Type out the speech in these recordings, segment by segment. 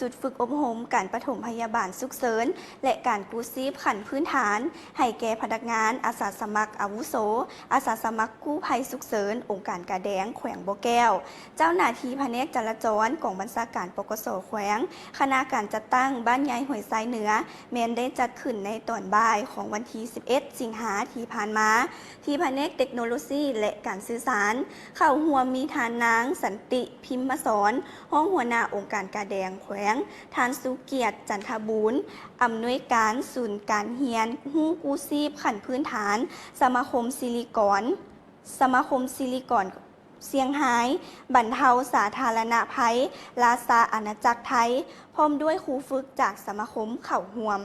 จุดฝึกอบรมการปฐมพยาบาลฉุกเฉินและการกู้ชีพขั้นพื้นฐานให้แก่พนักงานอาสาสมัครอาวุโสอาสาสมัครกู้ภัยฉุกเฉินองค์การกาแดงแขวงบ่อแก้วเจ้าหน้าที่แผนกจราจรกองบัญชาการปกส.แขวงคณะการจัดตั้งบ้านยายห้วยทรายเหนือแม้นได้จัดขึ้นในตอนบ่ายของวันที่11 สิงหาคมที่ผ่านมาที่แผนกเทคโนโลยีและการสื่อสารเข้าร่วมมีทานนางสันติพิมพ์สอนห้องหัวหน้าองค์การกาแดงแขวงทานสุเกียรติจันทบูรณ์อำนวยการศูนย์การเฮียนฮู้กู้ชีพขั้นพื้นฐานสมาคมซิลิกอนเซี่ยงไฮ้บรรเทาสาธารณภัยลาซาอาณาจักรไทยพร้อมด้วยครูฝึกจากสมาคมเข้าร่วม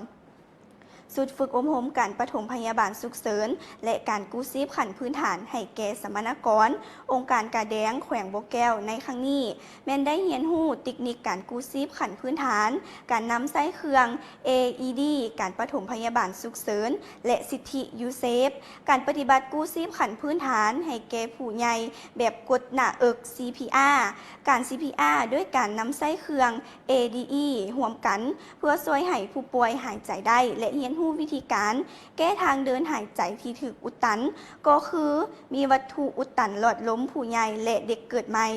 สุดฝึกอบรมการปฐมพยาบาลฉุกเฉินและการกู้ชีพขั้นพื้นฐานให้แก่สมณกรองค์การกาแดงแขวงบ่อแก้วในครั้งนี้แม้นได้เรียนรู้เทคนิคการกู้ชีพขั้นพื้นฐานการนำใช้เครื่อง AED การปฐมพยาบาลฉุกเฉินและสิทธิยูเซฟการปฏิบัติกู้ชีพขั้นพื้นฐานให้แก่ผู้ใหญ่แบบกดหน้าอก CPR การ CPR ด้วยการนำใช้เครื่อง ADE ร่วมกันเพื่อช่วยให้ผู้ป่วยหายใจได้และเรียนรู้วิธีการแก้ทางเดินหายใจที่ถูกอุดตันก็คือมีวัตถุอุดตันหลอดลมผู้ใหญ่และเด็กเกิดใหม่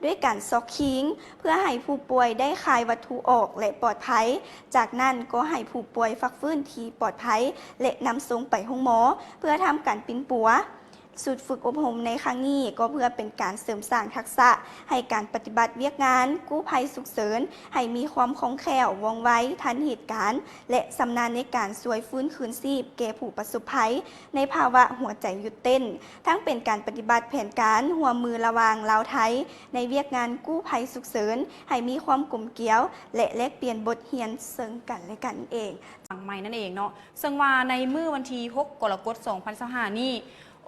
ด้วยการซอกคิงเพื่อให้ผู้ป่วยได้คายวัตถุออกและปลอดภัยจากนั้นก็ให้ผู้ป่วยฟักฟื้นที่ปลอดภัยและนำส่งไปห้องหมอเพื่อทำการปิ้นปัวสุดฝึกอบรมในครั้งนี้ก็เพื่อเป็นการเสริมสร้างทักษะให้การปฏิบัติเวียกงานกู้ภัยฉุกเฉินให้มีความคล่องแคล่วว่องไวทันเหตุการณ์และชำนาญในการช่วยฟื้นคืนชีพแก่ผู้ประสบภัยในภาวะหัวใจหยุดเต้นทั้งเป็นการปฏิบัติแผนการร่วมมือระหว่างลาวไทยในเวียกงานกู้ภัยฉุกเฉินให้มีความกลมเกลียวและแลกเปลี่ยนบทเรียนซึ่งกันและกันเองฝั่งใหม่นั่นเองเนาะซึ่งว่าในมื้อวันที่6 กรกฎาคม 2025 นี้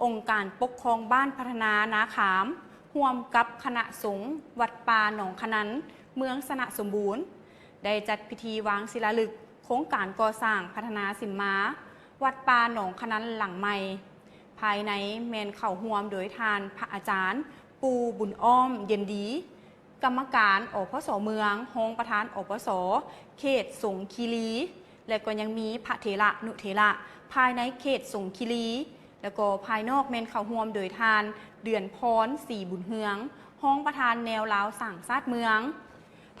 องค์การปกครองบ้านพัฒนานาขามร่วมกับคณะสงฆ์วัดป่าหนองขนันเมืองสนะสมบูรณ์ได้จัดพิธีวางศิลาฤกษ์โครงการก่อสร้างพัฒนาสิมมาวัดป่าหนองขนันหลังใหม่ภายในแมนเข่าร่วมโดยทานพระอาจารย์ปูบุญอ้อมเย็นดีกรรมการอพส.เมืองรองประธานอพส.เขตสงคีรีและก็ยังมีพระเถระนุเถระภายในเขตสงคีรีแล้วก็ภายนอกแมนเข้าร่วมโดยทานเดือนพรสีบุญเฮืองห้องประธานแนวลาวสั่งซาดเมือง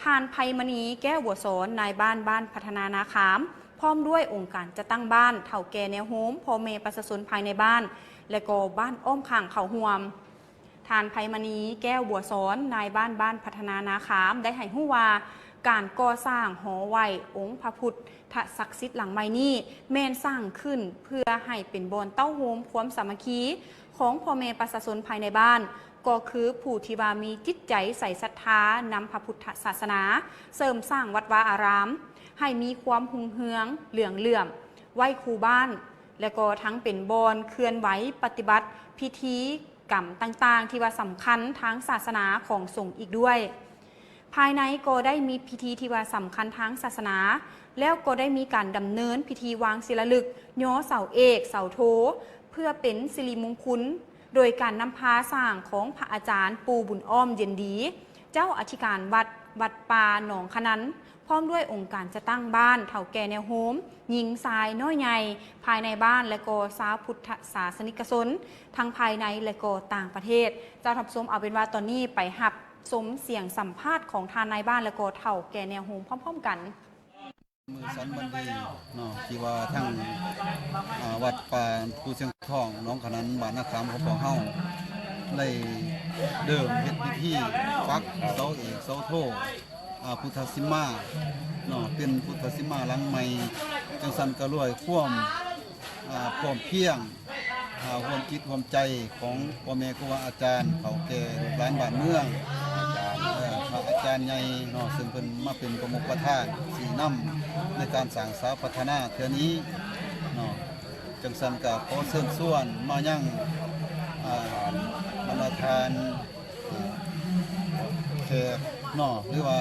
ทานไพมณีแก้วบัวสอนนายบ้านพัฒนานาขามพร้อมด้วยองค์การจะตั้งบ้านเถ่าแก่แนวโฮมพ่อเมประชาชนภายในบ้านและก็บ้านอ้อมข้างเข้าร่วมทานไพมณีแก้วบัวสอนนายบ้านพัฒนานาขามได้ให้ฮู้ว่าการก่อสร้างหอไหวองค์พระพุทธศักดิ์สิทธิ์หลังไม้นี้แม่นสร้างขึ้นเพื่อให้เป็นบอนเต้าโฮมความสามัคคีของพ่อแม่ประชาชนภายในบ้านก็คือผู้ที่ว่ามีจิตใจใส่ศรัทธานำพระพุทธศาสนาเสริมสร้างวัดวาอารามให้มีความหุ่งเฮืองเหลื่อมไหว้ครูบ้านและก็ทั้งเป็นบอนเคลื่อนไหวปฏิบัติพิธีกรรมต่างๆที่ว่าสำคัญทางศาสนาของสงฆ์อีกด้วยภายในก็ได้มีพิธีที่ว่าสำคัญทางศาสนาแล้วก็ได้มีการดำเนินพิธีวางศิลาฤกษ์ย่อเสาเอกเสาโทเพื่อเป็นสิริมงคลโดยการนำพาสร้างของพระอาจารย์ปูบุญอ้อมเย็นดีเจ้าอธิการวัดป่าหนองขนันพร้อมด้วยองค์การจะตั้งบ้านเถ่าแก่แนวโฮมหญิงชายน้อยใหญ่ภายในบ้านและก็สาวพุทธศาสนิกชนทั้งภายในและก็ต่างประเทศเจ้าทับสมเอาเป็นว่าตอนนี้ไปหับสมเสียงสัมภาษณ์ของทานในบ้านและก็เถ่าแก่แนวโฮมพร้อมๆกันมือสันบันดีเนาะที่ว่าทั้งวัดป่าภูเชียงทองน้องขนันบ้านนาคามของเฮาได้เดิมเฮ็ดพิธีฟักเสาเอกเสาโทพุทธสิมาเนาะเป็นพุทธสิมาหลังใหม่จังสันกระรวยความเพียงความคิดความใจของพ่อแม่ครูบาอาจารย์เขาแก่ลูกหลานบ้านเมืองพระอาจารย์ใหญ่เนาะซึ่งเป็นมาเป็นประมุขประธานสีน้ำในการสร้างสาพัฒนาเทื่อนี้เนาะจังสันกับขอเชิญชวนมายังบรรดาทานแขกเนาะหรือว่า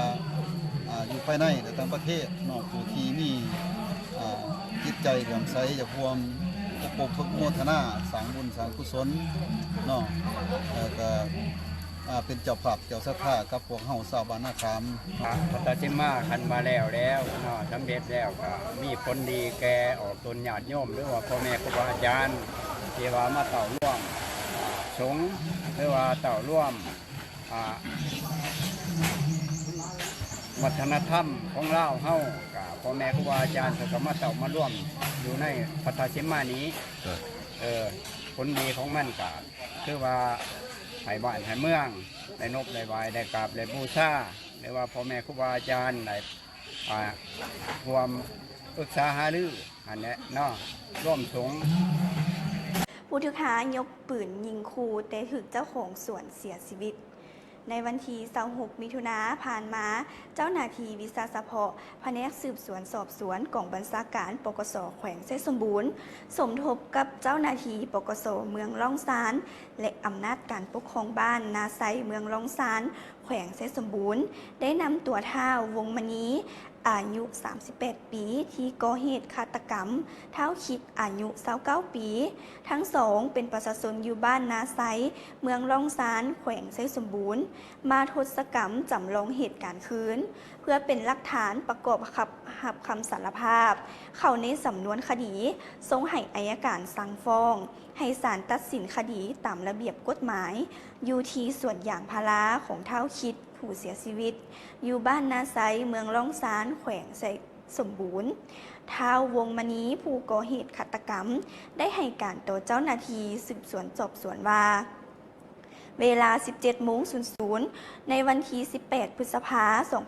อยู่ภายในและต่างประเทศเนาะผู้ที่มีจิตใจเลื่อมใสจากความปกโมทนาสร้างบุญสร้างกุศลเนาะก็ เป็นเจ้าภาพเจ้าศรัทธากับพวกเฮาชาวบ้านนาคาม พัตติมาคันมาแล้วเนาะสำเร็จแล้วก็มีผลดีแก่ออกตนญาติโยมหรือว่าพ่อแม่ครูบาอาจารย์ที่ว่ามาเต่าร่วมสงฆ์หรือว่าเต่าร่วมวัฒนธรรมของเราเฮากับพ่อแม่ครูบาอาจารย์ก็มาเต่ามาร่วมอยู่ในพัตติมานี้ผลดีของมันก็คือว่าให้บ้านให้เมืองได้นบได้ไหวได้กราบได้บูชาหรือว่าพ่อแม่ครูบาอาจารย์ได้รวมปรึกษาหารืออันนี้เนาะร่วมสงฆ์ ผู้ถูกหายกปืนยิงครูแต่ถึกเจ้าของสวนเสียชีวิต ในวันที่26มิถุนาผ่านมาเจ้าหน้าที่วิสาสะเพาะแผนกสืบสวนสอบสวนกองบัญชาการปกส.แขวงไชยสมบูรณ์สมทบกับเจ้าหน้าที่ปกส.เมืองล่องซานและอำนาจการปกครองบ้านนาไซเมืองล่องซานแขวงไชยสมบูรณ์ได้นำตัวท้าววงมณีอายุ38ปีที่ก่อเหตุฆาตกรรมเท้าคิดอายุ29ปีทั้งสองเป็นประชาชนอยู่บ้านนาไซเมืองล่องซานแขวงไชยสมบูรณ์มาทศกรรมจำลองเหตุการณ์คืนเพื่อเป็นหลักฐานประกอบกับคำสารภาพเข้าในสำนวนคดีส่งให้อัยการสั่งฟ้องให้ศาลตัดสินคดีตามระเบียบกฎหมายอยู่ที่สวนยางพาราของเท้าคิดผู้เสียชีวิตอยู่บ้านนาไซเมืองล่องซานแขวงไชยสมบูรณ์ท้าววงมณีผู้ก่อเหตุฆาตกรรมได้ให้การต่อเจ้าหน้าที่สืบสวนสอบสวนว่าเวลา 17:00 ในวันที่ 18 พฤษภาคม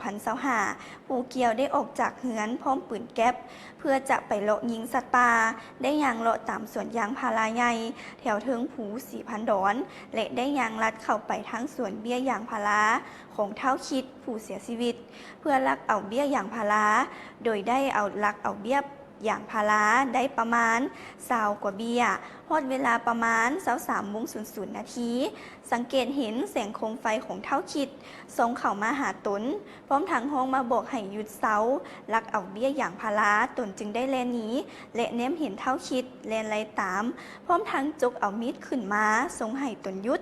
2025 ผู้เกี่ยวได้ออกจากเฮือนพร้อมปืนแก๊ปเพื่อจะไปเลาะยิงสัตว์ป่าได้ยางเลาะตามสวนยางพาราใหญ่แถวเทิงผู4,000 ดอนและได้ยางลัดเข้าไปทั้งสวนเบี้ยยางพาราของเท้าคิดผู้เสียชีวิตเพื่อลักเอาเบี้ยยางพาราโดยได้เอาลักเอาเบี้ยอย่างพาราได้ประมาณ20กว่าเบี้ยฮอดเวลาประมาณ 23:00 นาทีสังเกตเห็นแสงโคมไฟของเท้าคิดส่งเข้ามาหาตนพร้อมทั้งห้องมาบอกให้หยุดเสาลักเอาเบี้ยอย่างพาราตนจึงได้แล่นหนีและแนมเห็นเท้าคิดแล่นไล่ตามพร้อมทั้งจกเอามีดขึ้นมาส่งให้ตนหยุด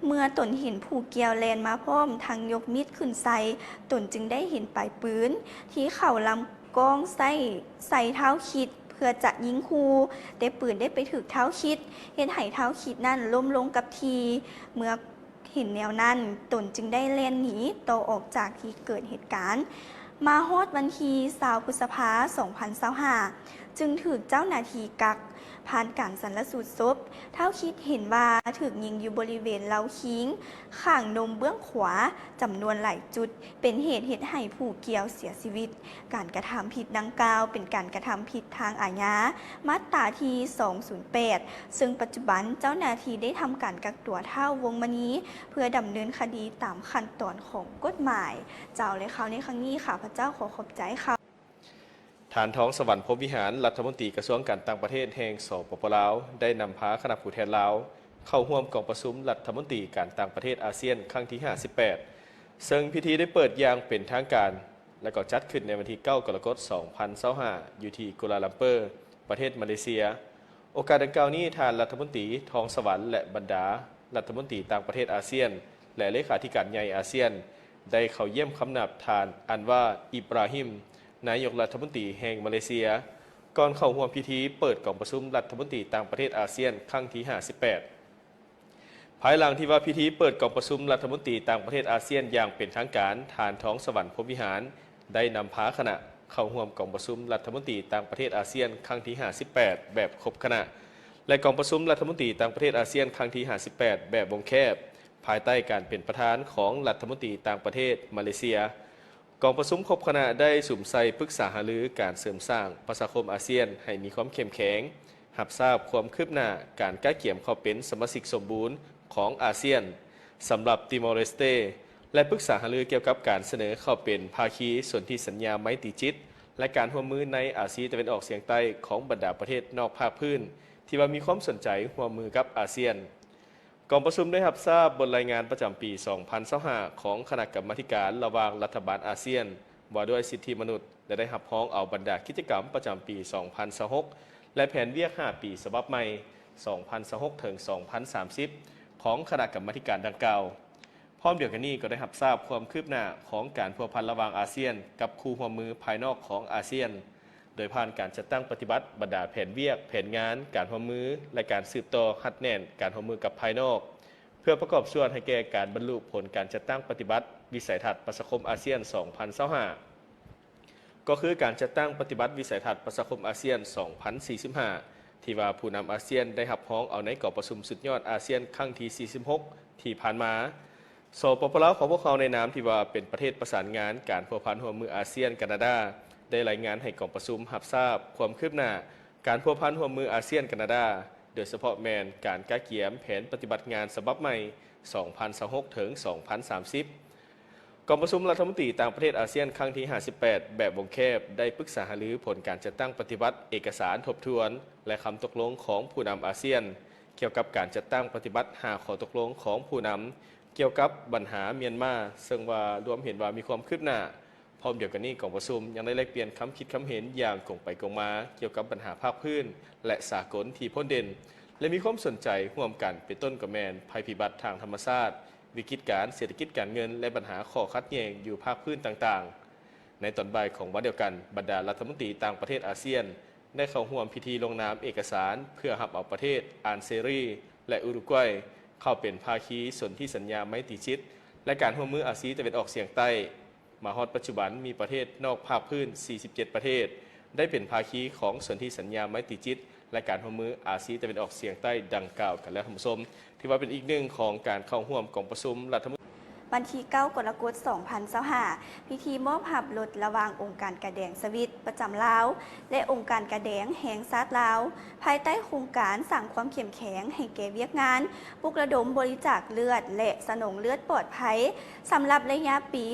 เมื่อตนเห็นผู้เกี่ยวแลนมาพร้อมทั้งยกมีดขึ้นใส่ตนจึงได้เห็นปลายปืนที่เข่าลำกองใส่เท้าคิดเพื่อจะยิงครูแต่ปืนได้ไปถึกเท้าคิดเห็นให้เท้าคิดนั่นล้มลงกับทีเมื่อเห็นแนวนั้นตนจึงได้เล่นหนีโตออกจากที่เกิดเหตุการณ์มาฮอดวันที่20 พฤษภาคม 2025จึงถูกเจ้าหน้าที่กักผ่านการชันสูตรศพเท่าคิดเห็นว่าถูกยิงอยู่บริเวณเล้าคิงข้างนมเบื้องขวาจำนวนหลายจุดเป็นเหตุให้ผู้เกี่ยวเสียชีวิตการกระทำผิดดังกล่าวเป็นการกระทำผิดทางอาญามาตราที่208ซึ่งปัจจุบันเจ้าหน้าที่ได้ทำการกักตัวเท่าวงมณีเพื่อดำเนินคดีตามขั้นตอนของกฎหมายเจ้าเลยเขาในครั้งนี้ค่ะพระเจ้าขอขอบใจค่ะฐานท้องสวรรค์พรหมวิหารรัฐมนตรีกระทรวงการต่างประเทศแห่งสปป.ลาวได้นำพาคณะผู้แทนลาวเข้าร่วมกองประชุมรัฐมนตรีการต่างประเทศอาเซียนครั้งที่58ซึ่งพิธีได้เปิดอย่างเป็นทางการและก็จัดขึ้นในวันที่9 กรกฎาคม 2025อยู่ที่กัวลาลัมเปอร์ประเทศมาเลเซียโอกาสดังกล่าวนี้ทานรัฐมนตรีทองสวรรค์และบรรดารัฐมนตรีต่างประเทศอาเซียนและเลขาธิการใหญ่อาเซียนได้เข้าเยี่ยมคำนับทานอันว่าอิบราฮิมนายกรัฐมนตรีแห่งมาเลเซียก่อนเข้าร่วมพิธีเปิดกองประชุมรัฐมนตรีต่างประเทศอาเซียนครั้งที่58ภายหลังที่ว่าพิธีเปิดกองประชุมรัฐมนตรีต่างประเทศอาเซียนอย่างเป็นทางการฐานท้องสวรรค์พรหมวิหารได้นำพาคณะเข้าร่วมกองประชุมรัฐมนตรีต่างประเทศอาเซียนครั้งที่58แบบครบคณะและกองประชุมรัฐมนตรีต่างประเทศอาเซียนครั้งที่58แบบวงแคบภายใต้การเป็นประธานของรัฐมนตรีต่างประเทศมาเลเซียกองประชุมครบคณะได้สุมใส่ปรึกษาหารือการเสริมสร้างประชาคมอาเซียนให้มีความเข้มแข็งรับทราบความคืบหน้าการก้าวเกี่ยมเข้าเป็นสมาชิกสมบูรณ์ของอาเซียนสำหรับติมอร์เลสเตและปรึกษาหารือเกี่ยวกับการเสนอเข้าเป็นภาคีสนธิสัญญาไมตรีจิตและการร่วมมือในอาเซียนตะวันออกเฉียงใต้ของบรรดาประเทศนอกภาคพื้นที่ว่ามีความสนใจร่วมมือกับอาเซียนกองประชุมได้รับทราบบทรายงานประจำปี 2025 ของคณะกรรมาธิการระหว่างรัฐบาลอาเซียนว่าด้วยสิทธิมนุษย์และได้รับพ้องเอาบรรดากิจกรรมประจำปี 2026 และแผนเวียก 5 ปีฉบับใหม่ 2026 ถึง 2030 ของคณะกรรมาธิการดังกล่าว ร้อมเดียวกันนี้ก็ได้รับทราบความคืบหน้าของการพัวพันระหว่างอาเซียนกับคู่ร่วมมือภายนอกของอาเซียนโดยผ่านการจัดตั้งปฏิบัติบรรดาแผนเวียกแผนงานการร่วมมือและการสืบต่อหัดแน่นการร่วมมือกับภายนอกเพื่อประกอบส่วนให้แก่การบรรลุผลการจัดตั้งปฏิบัติวิสัยทัศน์ประชาคมอาเซียน 2025 ก็คือการจัดตั้งปฏิบัติวิสัยทัศน์ประชาคมอาเซียน 2045 ที่ว่าผู้นำอาเซียนได้รับร้องเอาในก่อประชุมสุดยอดอาเซียนครั้งที่ 46 ที่ผ่านมาสปป.ลาวของพวกเขาในนามที่ว่าเป็นประเทศประสานงานการพัวพันร่วมมืออาเซียนแคนาดาได้รายงานให้กองประชุมรับทราบความคืบหน้าการพัวพันร่วมมืออาเซียนแคนาดาโดยเฉพาะแมนการก้าเกียมแผนปฏิบัติงานฉบับใหม่ 2026 ถึง 2030 กองประชุมรัฐมนตรีต่างประเทศอาเซียนครั้งที่ 58 แบบวงแคบได้ปรึกษาหารือผลการจัดตั้งปฏิบัติเอกสารทบทวนและคำตกลงของผู้นำอาเซียนเกี่ยวกับการจัดตั้งปฏิบัติ5ข้อตกลงของผู้นำเกี่ยวกับปัญหาเมียนมาซึ่งว่ารวมเห็นว่ามีความคืบหน้าพร้อมเดียวกันนี้กองประชุมยังได้แลกเปลี่ยนคำคิดคำเห็นอย่างกงไปกงมาเกี่ยวกับปัญหาภาคพื้นและสากลที่พ้นเด่นและมีความสนใจร่วมกันเป็นต้นกับแมนภัยพิบัติทางธรรมชาติวิกฤตการเศรษฐกิจการเงินและปัญหาข้อขัดแย้งอยู่ภาคพื้นต่างๆในตอนบ่ายของวันเดียวกันบรรดารัฐมนตรีต่างประเทศอาเซียนได้เข้าร่วมพิธีลงนามเอกสารเพื่อรับเอาประเทศอานเซรีและอุรุกวัยเข้าเป็นภาคีสนธิสัญญาไมตรีจิตและการร่วมมืออาเซียนตะวันออกเฉียงใต้มาฮอดปัจจุบันมีประเทศนอกภาคพื้น 47 ประเทศได้เป็นภาคีของสนธิสัญญาไมตรีจิตและการร่วมมืออาเซียนตะวันออกเฉียงใต้ดังกล่าวกันแล้วท่านผู้ชมที่ว่าเป็นอีกหนึ่งของการเข้าร่วมกองประชุมรัฐมนตรี วันที่ 9 กรกฎาคม 2025 พิธีมอบหับรถระหว่างองค์การกระแดงสวิตประจำลาวและองค์การกระแดงแห่งชาติลาวภายใต้โครงการสร้างความเข้มแข็งให้แก่เวียกงานปลุกระดมบริจาคเลือดและสนองเลือดปลอดภัยสำหรับระยะปี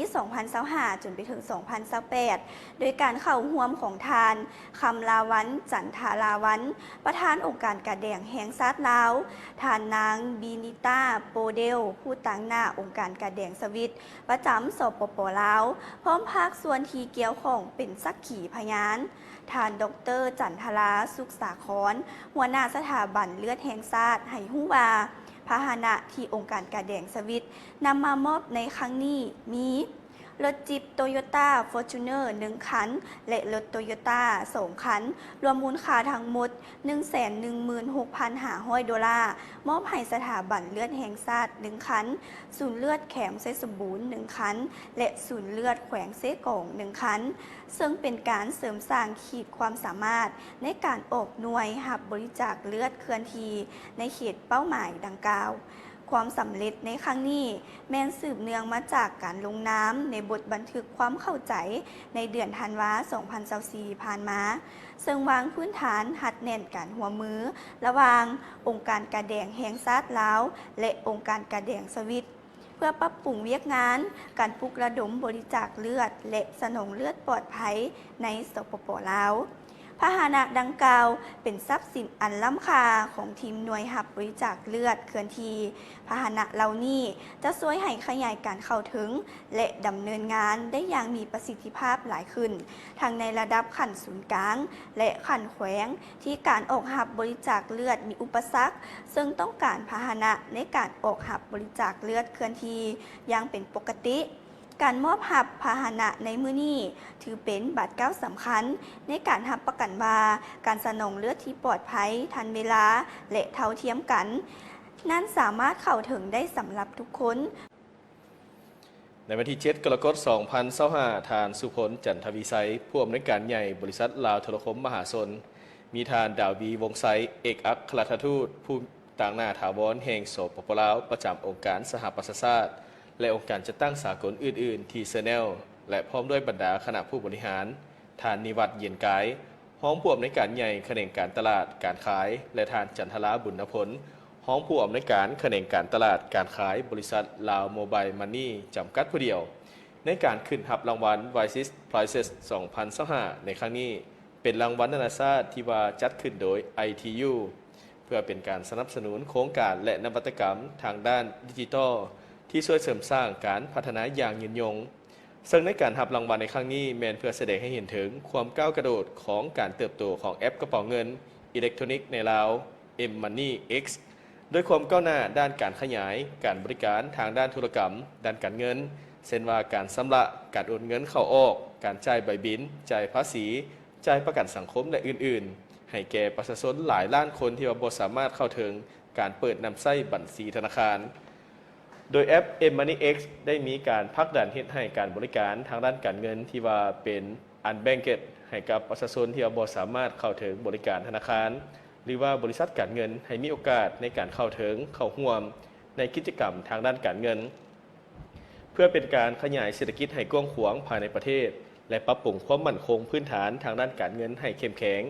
2025 จนไปถึง 2028 โดยการเข้าร่วมของทานคำลาวันจันทาลาวันประธานองค์การกระแดงแห่งชาติลาวทานนางบีนิต้าโปเดลผู้ตั้งหน้าองค์การกระแดงสวิตประจำสปป.ลาวพร้อมภาคส่วนที่เกี่ยวข้องเป็นสักขีพยานทานดร.จันทราสุขสาครหัวหน้าสถาบันเลือดแห่งชาติให้ฮู้ว่าพาหนะที่องค์การกระแดงสวิตนำมามอบในครั้งนี้มีรถจิปโตโยต้าฟอร์จูเนอร์1คันและรถโตโยต้า2คันรวมมูลค่าทั้งหมด 116,500 ดอลลาร์มอบให้สถาบันเลือดแห่งชาติ1คันศูนย์เลือดแขมเซสมบูรณ์1คันและศูนย์เลือดแขวงเซกอง1คันซึ่งเป็นการเสริมสร้างขีดความสามารถในการออกหน่วยรับบริจาคเลือดเคลื่อนที่ในเขตเป้าหมายดังกล่าวความสำเร็จในครั้งนี้แม้นสืบเนื่องมาจากการลงนามในบทบันทึกความเข้าใจในเดือนธันวาคม 2024 ผ่านมาซึ่งวางพื้นฐานหัดแน่นการหัวมือระหว่างองค์การกระแดงแห่งชาติลาวและองค์การกระแดงสวิตเพื่อปรับปรุงเวียกงานการปลุกระดมบริจาคเลือดและสนองเลือดปลอดภัยในสปป.ลาวพาหนะดังกล่าวเป็นทรัพย์สินอันล้ำค่าของทีมหน่วยรับบริจาคเลือดเคลื่อนที่พาหนะเหล่านี้จะช่วยให้ขยายการเข้าถึงและดำเนินงานได้อย่างมีประสิทธิภาพหลายขึ้นทั้งในระดับขั้นศูนย์กลางและขั้นแขวงที่การออกรับบริจาคเลือดมีอุปสรรคซึ่งต้องการพาหนะในการออกรับบริจาคเลือดเคลื่อนที่อย่างเป็นปกติการมอบหับพาหนะในมื้อนี้ถือเป็นบาดเก้าสำคัญในการรับประกันว่าการสนองเลือดที่ปลอดภัยทันเวลาและเท่าเทียมกันนั้นสามารถเข้าถึงได้สำหรับทุกคนในวันที่ 7 กรกฎาคม 2025 ทานสุพลจันทวิไสผู้อำนวยการใหญ่บริษัทลาวโทรคมมหาชนมีทานดาวบีวงไซเอกอัครราชทูตผู้ต่างหน้าถาวรแห่งสปป.ลาวประจำองค์การสหประชาชาติและองค์การจัดตั้งสากลอื่นๆที่เซเนลและพร้อมด้วยบรรดาคณะผู้บริหารทานนิวัตเย็นกายห้องผู้อำนวยการใหญ่แขนงการตลาดการขายและทานจันทราบุญผลห้องผู้อำนวยการแขนงการตลาดการขายบริษัทลาวโมบายมันนี่จำกัดผู้เดียวในการขึ้นรับรางวัล Vices Prizes 2025 ในครั้งนี้เป็นรางวัลนานาชาติที่ว่าจัดขึ้นโดย ITU เพื่อเป็นการสนับสนุนโครงการและนวัตกรรมทางด้านดิจิทัลที่ช่วยเสริมสร้างการพัฒนาอย่างยืนยงซึ่งในการรับรางวัลในครั้งนี้แมนเพื่อแสดงให้เห็นถึงความก้าวกระโดดของการเติบโตของแอปกระเป๋าเงินอิเล็กทรอนิกส์ในลาว M-Money X ด้วยความก้าวหน้าด้านการขยายการบริการทางด้านธุรกรรมด้านการเงินเช่นว่าการชำระการโอนเงินเข้าออกการจ่ายใบบินจ่ายภาษีจ่ายประกันสังคมและอื่นๆให้แก่ประชาชนหลายล้านคนที่บ่สามารถเข้าถึงการเปิดนำไส้บัญชีธนาคารโดยแอป M-Money X ได้มีการผลักดันให้การบริการทางด้านการเงินที่ว่าเป็น Unbanked ให้กับประชาชนที่บ่สามารถเข้าถึงบริการธนาคารหรือว่าบริษัทการเงินให้มีโอกาสในการเข้าถึงเข้าร่วมในกิจกรรมทางด้านการเงินเพื่อเป็นการขยายเศรษฐกิจให้กว้างขวางภายในประเทศและปรับปรุงความมั่นคงพื้นฐานทางด้านการเงินให้เข้มแข็ง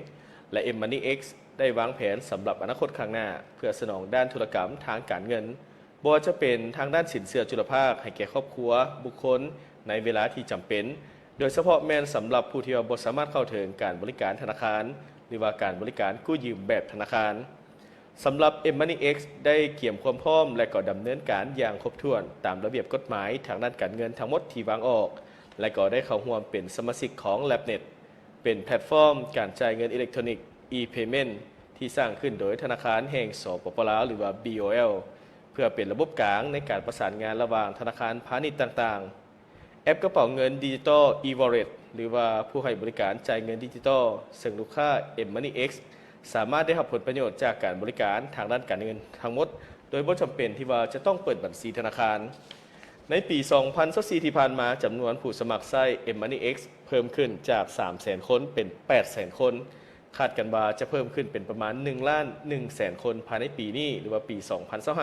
และ M-Money X ได้วางแผนสำหรับอนาคตข้างหน้าเพื่อสนองด้านธุรกรรมทางการเงินบ่ว่าจะเป็นทางด้านสินเชื่อจุลภาคให้แก่ครอบครัวบุคคลในเวลาที่จำเป็นโดยเฉพาะแม่นสำหรับผู้ที่บ่สามารถเข้าถึงการบริการธนาคารหรือว่าการบริการกู้ยืมแบบธนาคารสำหรับ M-Money X ได้เกี่ยมความพร้อมและก็ดำเนินการอย่างครบถ้วนตามระเบียบกฎหมายทางด้านการเงินทั้งหมดที่วางออกและก็ได้เข้าร่วมเป็นสมาชิกของ LabNet เป็นแพลตฟอร์มการจ่ายเงินอิเล็กทรอนิกส์ e-payment ที่สร้างขึ้นโดยธนาคารแห่งสปป.ลาวหรือว่า BOL เพื่อเป็นระบบกลางในการประสานงานระหว่างธนาคารพาณิชย์ต่างๆแอปกระเป๋าเงินดิจิตอล e-wallet หรือว่าผู้ให้บริการจ่ายเงินดิจิตอลซึ่งลูกค้า M-Money X สามารถได้รับผลประโยชน์จากการบริการทางด้านการเงินทั้งหมดโดยบ่จำเป็นที่ว่าจะต้องเปิดบัญชีธนาคารในปี 2024 ที่ผ่านมาจำนวนผู้สมัครใช้ M-Money X เพิ่มขึ้นจาก 300,000 คนเป็น 800,000 คนคาดกันว่าจะเพิ่มขึ้นเป็นประมาณ 1,100,000 คนภายในปีนี้หรือว่าปี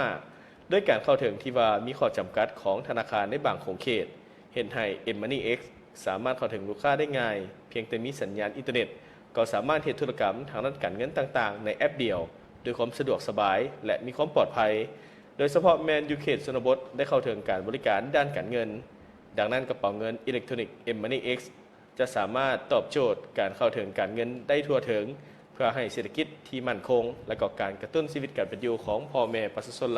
2025ด้วยการเข้าถึงที่ว่ามีข้อจำกัดของธนาคารในบางโขงเขตเห็นให้ M-Money X สามารถเข้าถึงลูกค้าได้ง่ายเพียงแต่มีสัญญาณอินเทอร์เน็ตก็สามารถเฮ็ดธุรกรรมทางด้านการเงินต่างๆในแอปเดียวด้วยความสะดวกสบายและมีความปลอดภัยโดยเฉพาะแมนยูเขตชนบทได้เข้าถึงการบริการด้านการเงินดังนั้นกระเป๋าเงินอิเล็กทรอนิกส์ M-Money X จะสามารถตอบโจทย์การเข้าถึงการเงินได้ทั่วถึงเพื่อให้เศรษฐกิจที่มั่นคงและก็การกระตุ้นชีวิตการเป็นอยู่ของพ่อแม่ประชาชน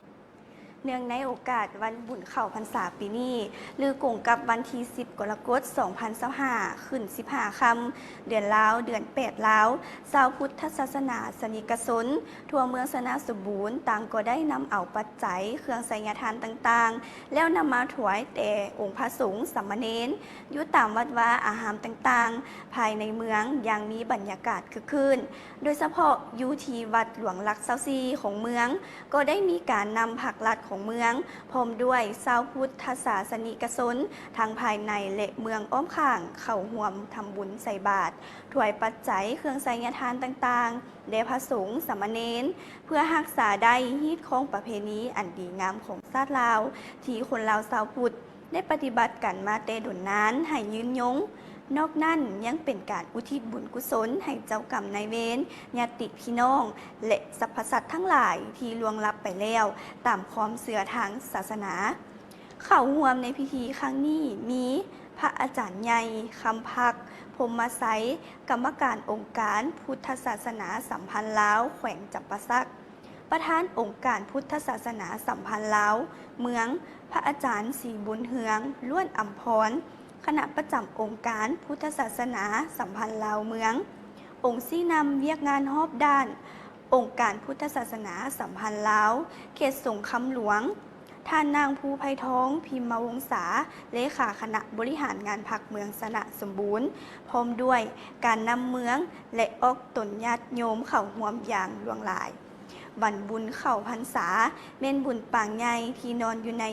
เนื่องในโอกาสวันบุญเข้าพรรษาปีนี้หรือกงกับวันที่ 10 กรกฎาคม 2025 ขึ้น 15 ค่ำเดือนลาวเดือน 8 ลาวชาวพุทธศาสนาสนิกชนทั่วเมืองสนาสมบูรณ์ต่างก็ได้นำเอาปัจจัยเครื่องไสยทานต่างๆแล้วนำมาถวายแต่องค์พระสงฆ์สามเณรอยู่ตามวัดวาอารามต่างๆภายในเมืองอย่างมีบรรยากาศคึกคืนโดยเฉพาะอยู่ที่วัดหลวงรัก24ของเมืองก็ได้มีการนำผักลัดของเมืองพร้อมด้วยชาวพุทธศาสนิกชนทั้งภายในและเมืองอ้อมข้างเข้าร่วมทำบุญใส่บาตรถวายปัจจัยเครื่องไสยทานต่างๆแด่พระสงฆ์สามเณรเพื่อรักษาได้ฮีตของประเพณีอันดีงามของชาติลาวที่คนลาวชาวพุทธได้ปฏิบัติกันมาแต่ดุนนานให้ยืนยงนอกนั้นยังเป็นการอุทิศบุญกุศลให้เจ้ากรรมนายเวรญาติพี่น้องและสรรพสัตว์ทั้งหลายที่ล่วงลับไปแล้วตามความเชื่อทางศาสนาเข้าร่วมในพิธีครั้งนี้มีพระอาจารย์ใหญ่คำพักพรหมไสยกรรมการองค์การพุทธศาสนาสัมพันธ์ลาวแขวงจำปาสักประธานองค์การพุทธศาสนาสัมพันธ์ลาวเมืองพระอาจารย์ศรีบุญเฮืองล้วนอัมพรคณะประจำองค์การพุทธศาสนาสัมพันธ์ลาวเมืององค์ซี่นำเวียกงานรอบด้านองค์การพุทธศาสนาสัมพันธ์ลาวเขตสงคำหลวงท่านนางภูไพทองพิมพ์วงศาเลขาคณะบริหารงานพรรคเมืองสนะสมบูรณ์พร้อมด้วยการนำเมืองและออกตนญาติโยมเข้าร่วมอย่างหลวงหลายวันบุญเข้าพรรษาเม่นบุญปางใหญ่ที่นอนอยู่ใน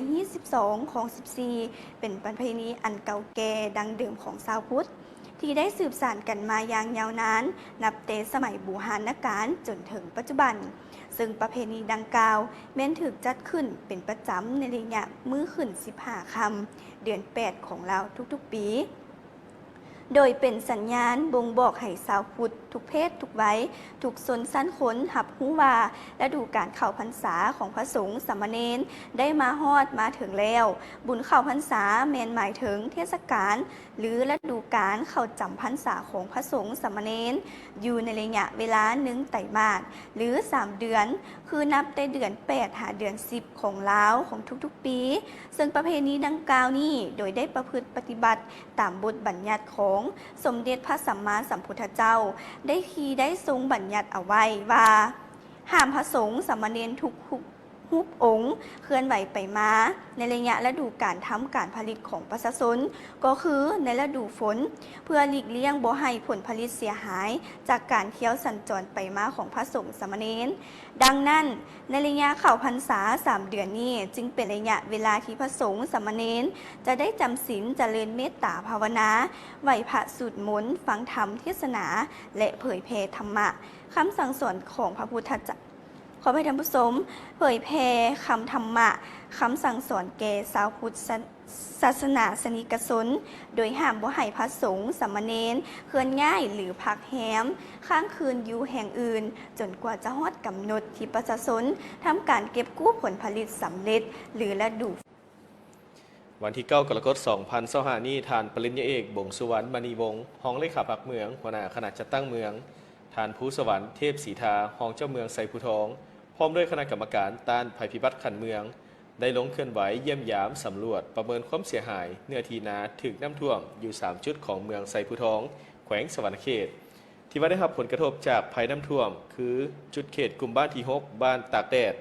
22ของ14เป็นประเพณีอันเก่าแก่ดังเดิมของชาวพุทธที่ได้สืบสานกันมาอย่างยาวนานนับแต่สมัยบูหานกาลจนถึงปัจจุบันซึ่งประเพณีดังกล่าวแม้นถูกจัดขึ้นเป็นประจำในระยะมื้อขึ้น15 ค่ำเดือน 8 ของเราทุกๆปีโดยเป็นสัญญาณบ่งบอกให้ชาวพุทธทุกเพศทุกวัยทุกชนชั้นคนหับรู้ว่าฤดูกาลเข้าพรรษาของพระสงฆ์สามเณรได้มาฮอดมาถึงแล้วบุญเข้าพรรษาแม้นหมายถึงเทศกาลหรือฤดูกาลเข้าจำพรรษาของพระสงฆ์สามเณรอยู่ในระยะเวลา1 ไตรมาสหรือ3 เดือนคือนับแต่เดือน8 หาเดือน10ของลาวของทุกๆปีซึ่งประเพณีดังกล่าวนี้โดยได้ประพฤติปฏิบัติตามบทบัญญัติของสมเด็จพระสัมมาสัมพุทธเจ้าได้ทรงบัญญัติเอาไว้ว่าห้ามพระสงฆ์สามเณรทุก รูปองค์เคลื่อนไหวไปมาในระยะฤดูการทำการผลิตของประชาชนก็คือในฤดูฝนเพื่อหลีกเลี่ยงบ่ให้ผลผลิตเสียหายจากการเที่ยวสัญจรไปมาของพระสงฆ์สามเณรดังนั้นในระยะเข้าพรรษา3 เดือนนี้จึงเป็นระยะเวลาที่พระสงฆ์สามเณรจะได้จำศีลเจริญเมตตาภาวนาไหว้พระสวดมนต์ฟังธรรมเทศนาและเผยแผ่ธรรมะคำสั่งสอนของพระพุทธเจ้าขอให้ท่านผู้ชมเผยแผ่คำธรรมะคำสั่งสอนแก่ชาวพุทธศาสนาสนิกชนโดยห้ามบ่ให้พระสงฆ์สามเณรเคลื่อนย้ายหรือพักแรมค้างคืนอยู่แห่งอื่นจนกว่าจะฮอดกำหนดที่ประชาชนทำการเก็บกู้ผลผลิตสำเร็จหรือฤดู วันที่9 กรกฎาคม 2025 นี้ทานปริญญาเอกบงสุวรรณมณีวงศ์รองเลขาพรรคเมืองหัวหน้าคณะจัดตั้งเมืองทานภูสวรรค์เทพศรีทารองเจ้าเมืองไซภูทองพร้อมด้วยคณะกรรมการต้านภัยพิบัติขันเมืองได้ลงเคลื่อนไหวเยี่ยมยามสำรวจประเมินความเสียหายเนื้อที่นาถึกน้ำท่วมอยู่3จุดของเมืองไซภูทองแขวงสวรรณเขตที่ว่าได้รับผลกระทบจากภัยน้ำท่วมคือจุดเขตกลุ่มบ้านที่6บ้านตากแดด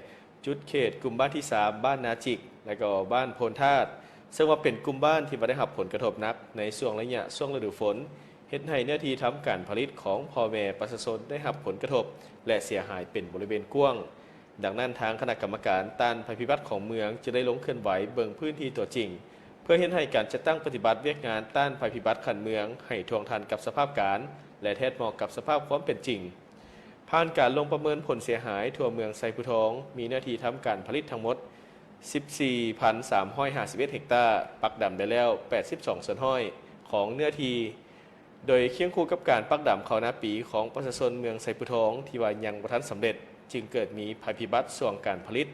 จุดเขตกลุ่มบ้านที่3บ้านนาจิกและก็บ้านโพนธาตุซึ่งว่าเป็นกลุ่มบ้านที่ได้รับผลกระทบหนักในช่วงระยะช่วงฤดูฝนเฮ็ดให้เนื้อที่ทำการผลิตของพ่อแม่ประชาชนได้รับผลกระทบและเสียหายเป็นบริเวณกว้างดังนั้นทางคณะกรรมการต้านภัยพิบัติของเมืองจะได้ลงเคลื่อนไหวเบิ่งพื้นที่ตัวจริงเพื่อเฮ็ดให้การจัดตั้งปฏิบัติเวียกงานต้านภัยพิบัติขันเมืองให้ทวงทันกับสภาพการและแทดเหมาะกับสภาพความเป็นจริงผ่านการลงประเมินผลเสียหายทั่วเมืองไซภูทองมีเนื้อที่ทำการผลิตทั้งหมด 14,351 เฮกตาร์ปักดำได้แล้ว82ส่วนห้อยของเนื้อที่โดยเคียงคู่กับการปักดำเข้าหน้าปีของประชาชนเมืองไซภูทองที่ว่ายังบ่ทันสำเร็จจึงเกิดมีภัยพิบัติส่วงการผลิต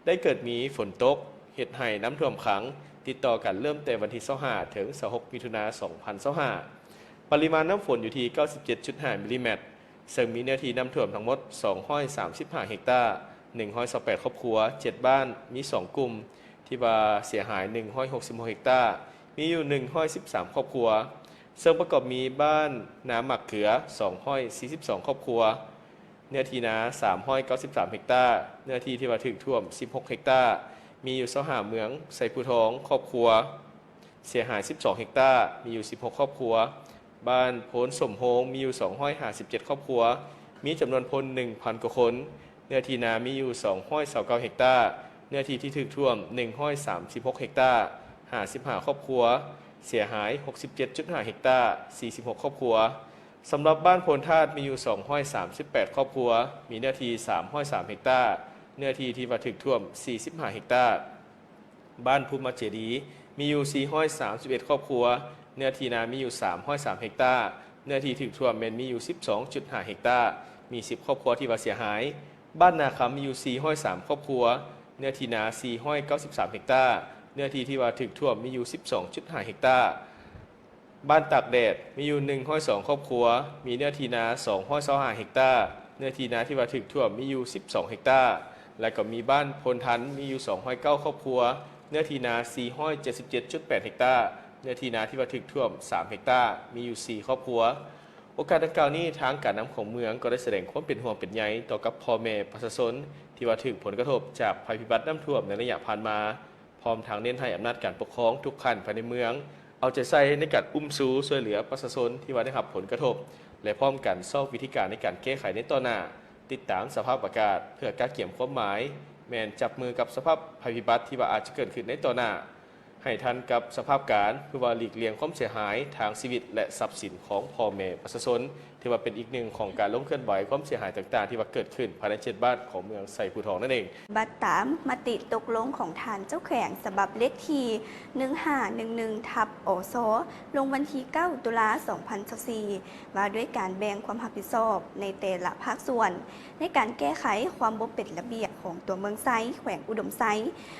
ได้เกิดมีฝนตกเฮ็ดให้น้ำท่วมขังติดต่อกันเริ่มแต่วันที่25ถึง26มิถุนายน2025ปริมาณน้ำฝนอยู่ที่ 97.5 มิลลิเมตรซึ่งมีเนื้อที่น้ำท่วมทั้งหมด235 เฮกตาร์128ครอบครัว7บ้านมี2กลุ่มที่ว่าเสียหาย166 เฮกตาร์มีอยู่113ครอบครัวซึ่งประกอบมีบ้านน้ำหมักเขือ242ครอบครัวเนื้อที่นา393 เฮกตาร์เนื้อที่ที่ว่าถึกท่วม16 เฮกตาร์มีอยู่25เมืองไซภูทองครอบครัวเสียหาย12 เฮกตาร์มีอยู่16ครอบครัวบ้านโพนสมโฮงมีอยู่257ครอบครัวมีจำนวนพล 1,000 กว่าคนเนื้อที่นามีอยู่229 เฮกตาร์เนื้อที่ที่ถึกท่วม136 เฮกตาร์55ครอบครัวเสียหาย 67.5 เฮกตาร์46ครอบครัวสำหรับบ้านโพนธาตุมีอยู่238ครอบครัวมีเนื้อที่303 เฮกตาร์เนื้อที่ที่ว่าถึกท่วม45 เฮกตาร์บ้านภูมิเจดีย์มีอยู่431ครอบครัวเนื้อที่นามีอยู่303 เฮกตาร์เนื้อที่ถึกท่วมมีอยู่ 12.5 เฮกตาร์มี10ครอบครัวที่ว่าเสียหายบ้านนาคำมีอยู่403ครอบครัวเนื้อที่นา493 เฮกตาร์เนื้อที่ที่ว่าถึกท่วมมีอยู่ 12.5 เฮกตาร์บ้านตากแดดมีอยู่102ครอบครัวมีเนื้อที่นา225 เฮกตาร์เนื้อที่นาที่ว่าถึกท่วมมีอยู่12 เฮกตาร์และก็มีบ้านพลทันมีอยู่209ครอบครัวเนื้อที่นา477.8 เฮกตาร์เนื้อที่นาที่ว่าถึกท่วม3 เฮกตาร์มีอยู่4ครอบครัวโอกาสดังกล่าวนี้ทางการนำของเมืองก็ได้แสดงความเป็นห่วงเป็นใยต่อกับพ่อแม่ประชาชนที่ว่าถึงผลกระทบจากภัยพิบัติน้ำท่วมในระยะผ่านมาพร้อมทางเน้นให้อำนาจการปกครองทุกขั้นภายในเมืองเอาใจใส่ในการอุ้มสู้ช่วยเหลือประชาชนที่ว่าได้รับผลกระทบและพร้อมกันซ่อมวิธีการในการแก้ไขในต่อหน้าติดตามสภาพอากาศเพื่อการเกี่ยมความหมายแม่นจับมือกับสภาพภัยพิบัติที่ว่าอาจจะเกิดขึ้นในต่อหน้าให้ทันกับสภาพการเพื่อว่าหลีกเลี่ยงความเสียหายทางชีวิตและทรัพย์สินของพ่อแม่ประชาชนที่ว่าเป็นอีกหนึ่งของการล้มเคลื่อนไหวความเสียหายต่างๆที่ว่าเกิดขึ้นภายใน7บ้านของเมืองไซภูทองนั่นเองบัตรตามมติตกลงของทานเจ้าแข่งฉบับเลขที่1511/อสลงวันที่9 ตุลา 2024ว่าด้วยการแบ่งความรับผิดชอบในแต่ละภาคส่วนในการแก้ไขความบ่เป็นระเบียบของตัวเมืองไซแขวงอุดมไซ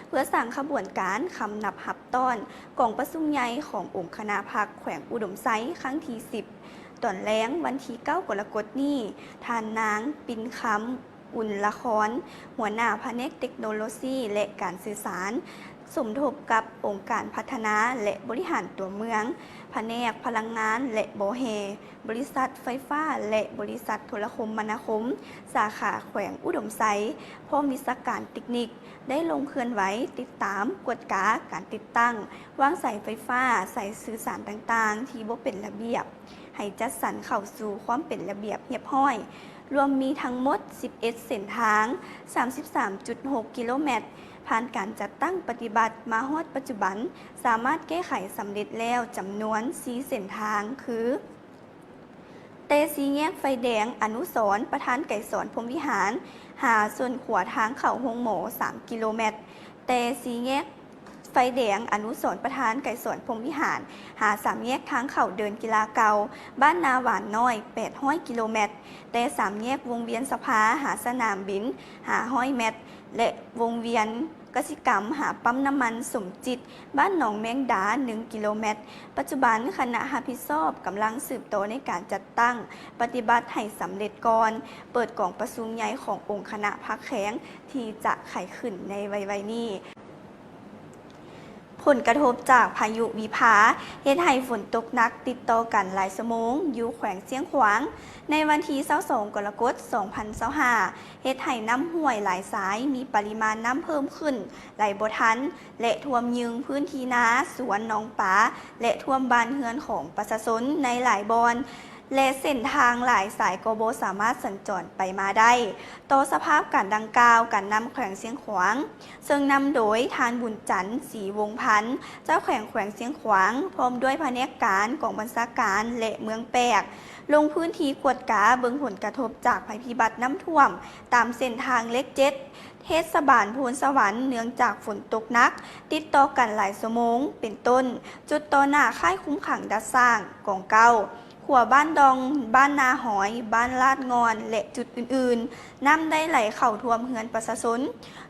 เพื่อสร้างขบวนการคำนับหับต้อนกองประชุมใหญ่ขององค์คณะพรรคแขวงอุดมไซครั้งที่10ตอนแล้งวันที่9 กรกฎาคมนี้ทานนางปินคำอุ่นละครหัวหน้าแผนกเทคโนโลยีและการสื่อสาร สมทบกับองค์การพัฒนาและบริหารตัวเมืองแผนกพลังงานและโบเฮบริษัทไฟฟ้าและบริษัทโทรคมนาคมสาขาแขวงอุดมไซพร้อมวิศาการเทคนิคได้ลงเคลื่อนไหวติดตามกวดกาการติดตั้งวางสายไฟฟ้าสายสื่อสารต่างๆที่บ่เป็นระเบียบให้จัดสรรเข้าสู่ความเป็นระเบียบเรียบร้อย รวมมีทั้งหมด 11 เส้นทาง 33.6 กิโลเมตร ผ่านการจัดตั้งปฏิบัติมาฮอดปัจจุบัน สามารถแก้ไขสำเร็จแล้วจำนวน 4 เส้นทาง คือ เตสีแยกไฟแดงอนุสรณ์ประธานไก่สอนพรหมวิหาร หาส่วนขวาทางเข้าโรงหมอ 3 กิโลเมตร เตสีแยกไฟแดงอนุสรณ์ประธานไก่สอนพรหมวิหาร หา3 แยกทางเข้าเดินกีฬาเก่าบ้านนาหวานน้อย 800 กิโลเมตร แต่3 แยกวงเวียนสภาหาสนามบิน หา100 เมตร และวงเวียนกสิกรรมหาปั๊มน้ำมันสมจิต บ้านหนองแมงดา 1 กิโลเมตร ปัจจุบันคณะรับผิดชอบกำลังสืบโตในการจัดตั้ง ปฏิบัติให้สำเร็จก่อน เปิดกล่องประชุมใหญ่ขององค์คณะพักแข็งที่จะไขขึ้นในไวๆนี้ ผลกระทบจากพายุวิภาเฮ็ดให้ฝนตกหนักติดต่อกันหลายชั่วโมงอยู่แขวงเสียงขวาง ในวันที่22 กรกฎาคม 2025เฮ็ดให้น้ำห้วยหลายสายมีปริมาณน้ำเพิ่มขึ้นไหลบ่ทันและท่วมยึงพื้นที่นาสวนหนองปลาและท่วมบ้านเรือนของประชาชนในหลายบอนและเส้นทางหลายสายก็บ่สามารถสัญจรไปมาได้ต่อสภาพการดังกล่าวการนำแขวงเสียงขวางซึ่งนำโดยทานบุญจันทร์ศรีวงศ์พันธ์เจ้าแขวงเสียงขวางพร้อมด้วยแผนกการกองบัญชาการและเมืองแปกลงพื้นที่กวดกาเบิ่งผลกระทบจากภัยพิบัติน้ำท่วมตามเส้นทางเล็ก7เทศบาลโพนสวรรค์เนื่องจากฝนตกหนักติดต่อกันหลายชั่วโมงเป็นต้นจุดต่อหน้าค่ายคุ้มขังดัดสร้างกองเก้าขัวบ้านดองบ้านนาหอยบ้านลาดงอนและจุดอื่นๆน้ำได้ไหลเข้าท่วมเฮือนประชาชน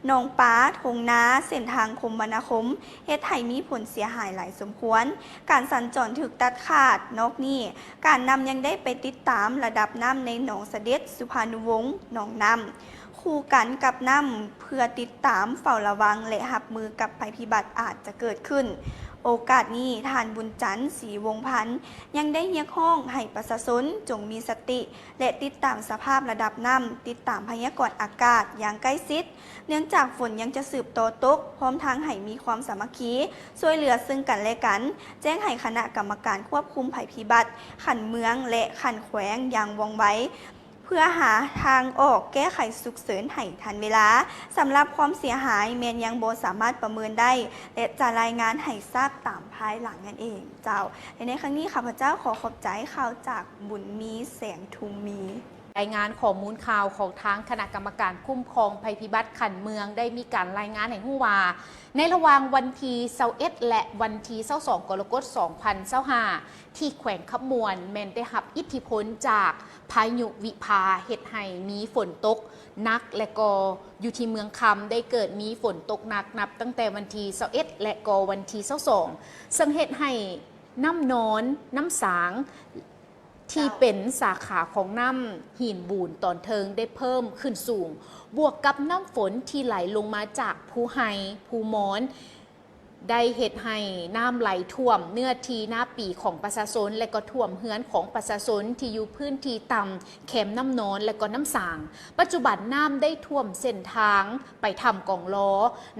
หนองป้าทงนาเส้นทางคมนาคมเฮ็ดให้มีผลเสียหายหลายสมควรการสัญจรถูกตัดขาดนอกนี้การนำยังได้ไปติดตามระดับน้ำในหนองเสด็จสุภานุวงศ์หนองน้ำคู่กันกับน้ำเพื่อติดตามเฝ้าระวังและรับมือกับภัยพิบัติอาจจะเกิดขึ้นโอกาสนี้ทานบุญจันทร์ศรีวงศ์พันธ์ยังได้เรียกร้องให้ประชาชนจงมีสติและติดตามสภาพระดับน้ำติดตามพยากรณ์อากาศอย่างใกล้ชิดเนื่องจากฝนยังจะสืบโตตกพร้อมทางให้มีความสามัคคีช่วยเหลือซึ่งกันและกันแจ้งให้คณะกรรมการควบคุมภัยพิบัติขันเมืองและขันแขวงอย่างว่องไวเพื่อหาทางออกแก้ไขฉุกเฉินให้ทันเวลาสำหรับความเสียหายแมนยังบ่สามารถประเมินได้และจะรายงานให้ทราบตามภายหลังนั่นเองเจ้าในครั้งนี้ข้าพเจ้าขอขอบใจข่าวจากบุญมีแสงทุมมีรายงานข้อมูลข่าวของทางคณะกรรมการคุ้มครองภัยพิบัติขันเมืองได้มีการรายงานให้ฮู้ว่าในระหว่างวันที่21และวันที่22 กรกฎาคม 2025ที่แขวงขมวนแม่นได้รับอิทธิพลจากพายุวิภาเฮ็ดให้มีฝนตกหนักและก็อยู่ที่เมืองคำได้เกิดมีฝนตกหนักนับตั้งแต่วันที่21และก็วันที่22ซึ่งเฮ็ดให้น้ำนอนน้ำสางที่เป็นสาขาของน้ำหินบูนตอนเทิงได้เพิ่มขึ้นสูงบวกกับน้ำฝนที่ไหลลงมาจากภูไฮภูมอนได้เฮ็ดให้น้ำไหลท่วมเนื้อที่หน้าปีของประชาชนและก็ท่วมเฮือนของประชาชนที่อยู่พื้นที่ต่ำแคมน้ำนอนและก็น้ำสางปัจจุบันน้ำได้ท่วมเส้นทางไปทำกองล้อ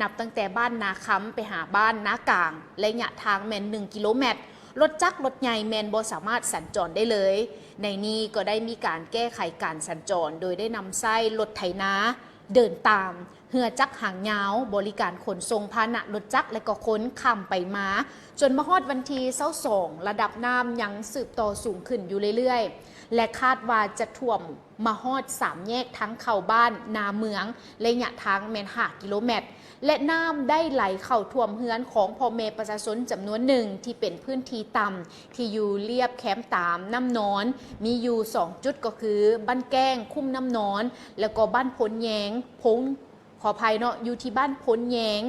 นับตั้งแต่บ้านนาค้ำไปหาบ้านนากลางและระยะทางแม่น1 กิโลเมตรรถจักรรถใหญ่แมนบ่สามารถสัญจรได้เลยในนี้ก็ได้มีการแก้ไขการสัญจรโดยได้นำไส้รถไถนาเดินตามเหือจักรหางยาวบริการขนส่งพาหนะรถจักรและก็ค้นข้ามไปมาจนมาฮอดวันที่22ระดับน้ำยังสืบต่อสูงขึ้นอยู่เรื่อยๆและคาดว่าจะท่วมมาฮอด3 แยกทั้งเข้าบ้านนาเมืองระยะทางแม่น5 กิโลเมตรและน้ำได้ไหลเข้าท่วมเฮือนของพ่อแม่ประชาชนจำนวนหนึ่งที่เป็นพื้นที่ต่ำที่อยู่เรียบแคมป์ตามน้ำนอนมีอยู่2 จุดก็คือบ้านแก้งคุ้มน้ำนอนแล้วก็บ้านพ้นแยงพงขออภัยเนาะอยู่ที่บ้านพ้นแยง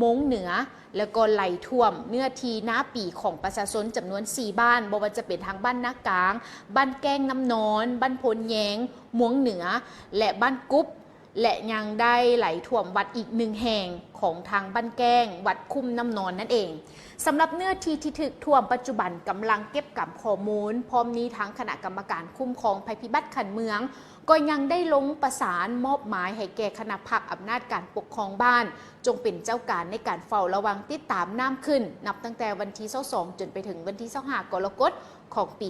มงเหนือแล้วก็ไหลท่วมเนื้อที่หน้าปีของประชาชนจำนวน4 บ้านบ่ว่าจะเป็นทางบ้านนากลางบ้านแก้งน้ำนอนบ้านพ้นแยงมงเหนือและบ้านกุ๊บ และยังได้ไหลท่วมวัดอีก1 แห่งของทางบ้านแก้งวัดคุ้มน้ำนอนนั่นเองสำหรับเนื้อที่ที่ถูกท่วมปัจจุบันกำลังเก็บกับข้อมูลพร้อมนี้ทั้งคณะกรรมการคุ้มครองภัยพิบัติขันเมืองก็ยังได้ลงประสานมอบหมายให้แก่คณะภาคอำนาจการปกครองบ้านจงเป็นเจ้าการในการเฝ้าระวังติดตามน้ำขึ้นนับตั้งแต่วันที่22จนไปถึงวันที่25กรกฎาคมของปี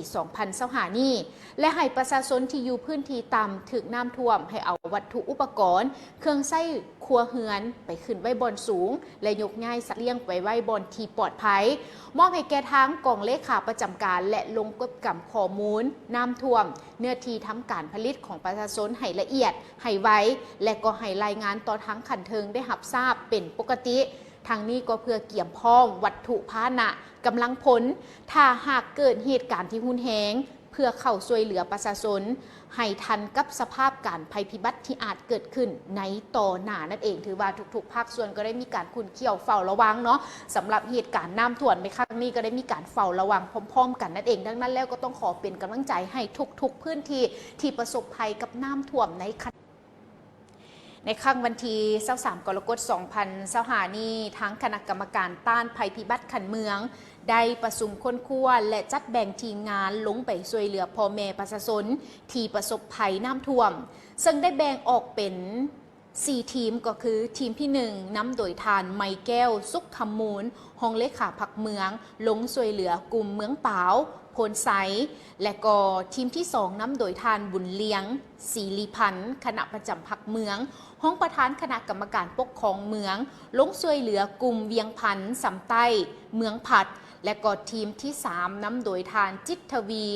2025 นี้และให้ประชาชนที่อยู่พื้นที่ต่ำถึกน้ำท่วมให้เอาวัตถุอุปกรณ์เครื่องใช้ครัวเรือนไปขึ้นไว้บนสูงและยกย้ายสัตว์เลี้ยงไปไว้บนที่ปลอดภัยมอบให้แก่ทางกองเลขาประจำการและลงกับกำข้อมูลน้ำท่วมเนื้อที่ทำการผลิตของประชาชนให้ละเอียดให้ไวและก็ให้รายงานต่อทางขันเทิงได้รับทราบเป็นปกติทางนี้ก็เพื่อเกี่ยมพ้องวัตถุพาหนะกำลังผลถ้าหากเกิดเหตุการณ์ที่หุนแหงเพื่อเข้าช่วยเหลือประชาชนให้ทันกับสภาพการภัยพิบัติที่อาจเกิดขึ้นในต่อหน้านั่นเองถือว่าทุกๆภาคส่วนก็ได้มีการคุ้นเคี่ยวเฝ้าระวังเนาะสำหรับเหตุการณ์น้ำท่วมในครั้งนี้ก็ได้มีการเฝ้าระวังพร้อมๆกันนั่นเองดังนั้นแล้วก็ต้องขอเป็นกำลังใจให้ทุกๆพื้นที่ที่ประสบภัยกับน้ำท่วมในครั้งวันที่23กรกฎาคม2025นี้ทั้งคณะกรรมการต้านภัยพิบัติขันเมืองได้ประชุมค้นคว้าและจัดแบ่งทีมงานลงไปช่วยเหลือพ่อแม่ประชาชนที่ประสบภัยน้ำท่วมซึ่งได้แบ่งออกเป็น4 ทีมก็คือทีมที่1นำโดยทานไมแก้วสุขคำมูลห้องเลขาผักเมืองลงช่วยเหลือกลุ่มเมืองเปาโพนไซและก็ทีมที่2นำโดยทานบุญเลี้ยงศรีลีพันธ์คณะประจำผักเมืองห้องประธานคณะกรรมการปกครองเมืองลงช่วยเหลือกลุ่มเวียงพันธ์สำใต้เมืองผัดและก็ทีมที่3นำโดยทานจิตทวี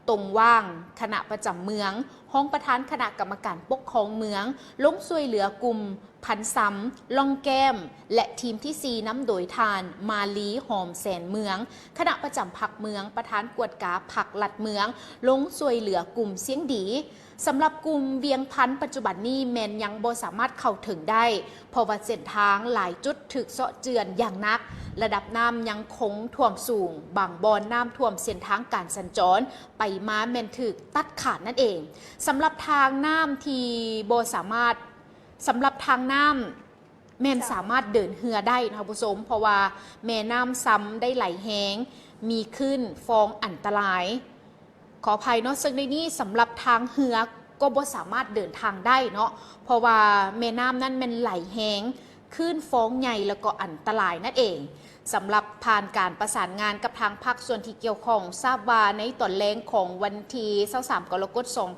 ตรงว่างคณะประจำเมืองห้องประธานคณะกรรมการปกครองเมืองลงช่วยเหลือกลุ่มพันซ้ำล่องแก้มและทีมที่4นำโดยทานมาลีหอมแสนเมืองคณะประจำผักเมืองประธานกวดกาผักหลัดเมืองลงช่วยเหลือกลุ่มเสียงดีสำหรับกลุ่มเวียงพันธุ์ปัจจุบันนี้แมนยังบ่สามารถเข้าถึงได้เพราะว่าเส้นทางหลายจุดถึกเซาะเจือนอย่างนักระดับน้ำยังคงท่วมสูงบางบอนน้ำท่วมเส้นทางการสัญจรไปมาแมนถึกตัดขาดนั่นเองสำหรับทางน้ำที่บ่สามารถสำหรับทางน้ำแม่นสามารถเดินเรือได้นะคะผู้ชมเพราะว่าแม่น้ำซ้ำได้ไหลแห้งมีขึ้นฟองอันตรายขออภัยเนาะซึ่งในนี้สำหรับทางเรือก็บ่สามารถเดินทางได้เนาะเพราะว่าแม่น้ำนั้นมันไหลแห้งขึ้นฟองใหญ่แล้วก็อันตรายนั่นเองสำหรับผ่านการประสานงานกับทางภาคส่วนที่เกี่ยวข้องทราบว่าในตอนแรกของวันที่23กรกฎาคม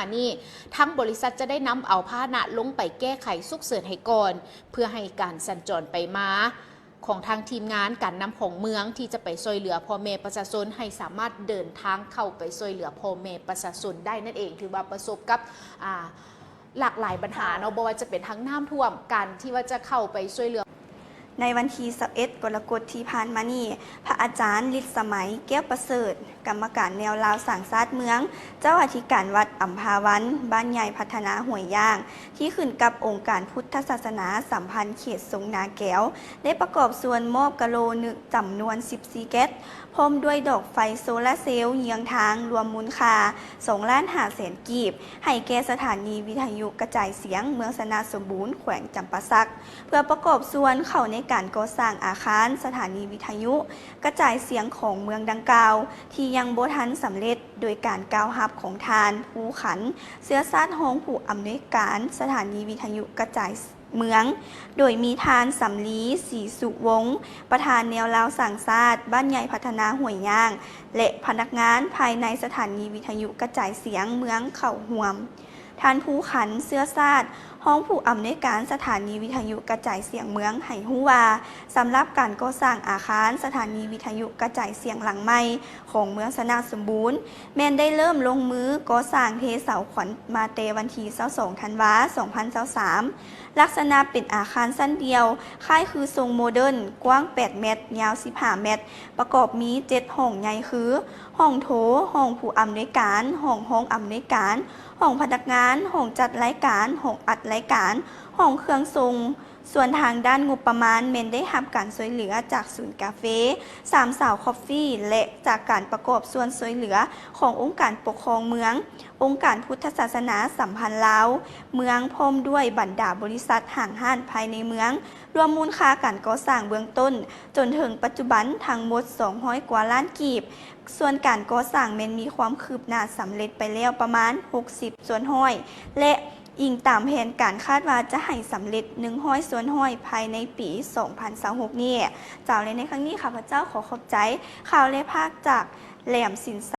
2025นี้ทั้งบริษัทจะได้นำเอาพาหนะลงไปแก้ไขฉุกเฉินให้ก่อนเพื่อให้การสัญจรไปมาของทางทีมงานการนำของเมืองที่จะไปช่วยเหลือพ่อแม่ประชาชนให้สามารถเดินทางเข้าไปช่วยเหลือพ่อแม่ประชาชนได้นั่นเองถือว่าประสบกับหลากหลายปัญหาเนาะบ่ว่าจะเป็นทั้งน้ำท่วมการที่ว่าจะเข้าไปช่วยเหลือในวันที่21กรกฎาคมที่ผ่านมานี้พระอาจารย์ฤทธิ์สมัยแก้วประเสริฐกรรมการแนวลาวสังสาดเมืองเจ้าอธิการวัดอัมพาวันบ้านใหญ่พัฒนาห้วยย่างที่ขึ้นกับองค์การพุทธศาสนาสัมพันธ์เขตสงนาแก้วได้ประกอบส่วนมอบกะโลนึกจำนวน14 แก๊สพร้อมด้วยดอกไฟโซลาร์เซลล์เยื้องทางรวมมูลค่า2,500,000 กีบให้แก่สถานีวิทยุกระจายเสียงเมืองสนาสมบูรณ์แขวงจำปาสักเพื่อประกอบส่วนเข้าในการก่อสร้างอาคารสถานีวิทยุกระจายเสียงของเมืองดังกล่าวที่ยังบ่ทันสำเร็จโดยการกล่าวรับของทานผู้ขันเสื้อซาดห้องผู้อำนวยการสถานีวิทยุกระจายเมืองโดยมีทานสำลีศรีสุวงศ์ประธานแนวลาวสั่งซาดบ้านใหญ่พัฒนาห้วยย่างและพนักงานภายในสถานีวิทยุกระจายเสียงเมืองเข่าห่วมทานผู้ขันเสื้อซาดห้องผู้อำนวยการสถานีวิทยุกระจายเสียงเมืองไหฮู้ว่าสำหรับการก่อสร้างอาคารสถานีวิทยุกระจายเสียงหลังใหม่ของเมืองสนาสมบูรณ์แม้นได้เริ่มลงมือก่อสร้างเทเสาขวัญมาเตวันที่22ธันวาคม2023ลักษณะเป็นอาคารสั้นเดียวคล้ายคือทรงโมเดิร์นกว้าง8 เมตรยาว15 เมตรประกอบมี7ห้องใหญ่คือห้องโถห้องผู้อำนวยการห้องอำนวยการห้องพนักงานห้องจัดรายการห้องอัดรายการห้องเครื่องทรง ส่วนทางด้านงบประมาณเมนได้รับการช่วยเหลือจากศูนย์กาเฟ่สามสาวคอฟฟี่และจากการประกอบส่วนช่วยเหลือขององค์การปกครองเมืององค์การพุทธศาสนาสัมพันธ์ลาวเมืองพร้อมด้วยบรรดาบริษัทห้างห้านภายในเมืองรวมมูลค่าการก่อสร้างเบื้องต้นจนถึงปัจจุบันทั้งหมด200กว่าล้านกีบส่วนการก่อสร้างเมนมีความคืบหน้าสำเร็จไปแล้วประมาณ60ส่วนห้อยและอิงตามแผนการคาดว่าจะให้สำเร็จ100ส่วนห้อยภายในปี 2026 นี้เจ้าเลยในครั้งนี้ข้าพเจ้าขอขอบใจข่าวและภาคจากแหลมสิน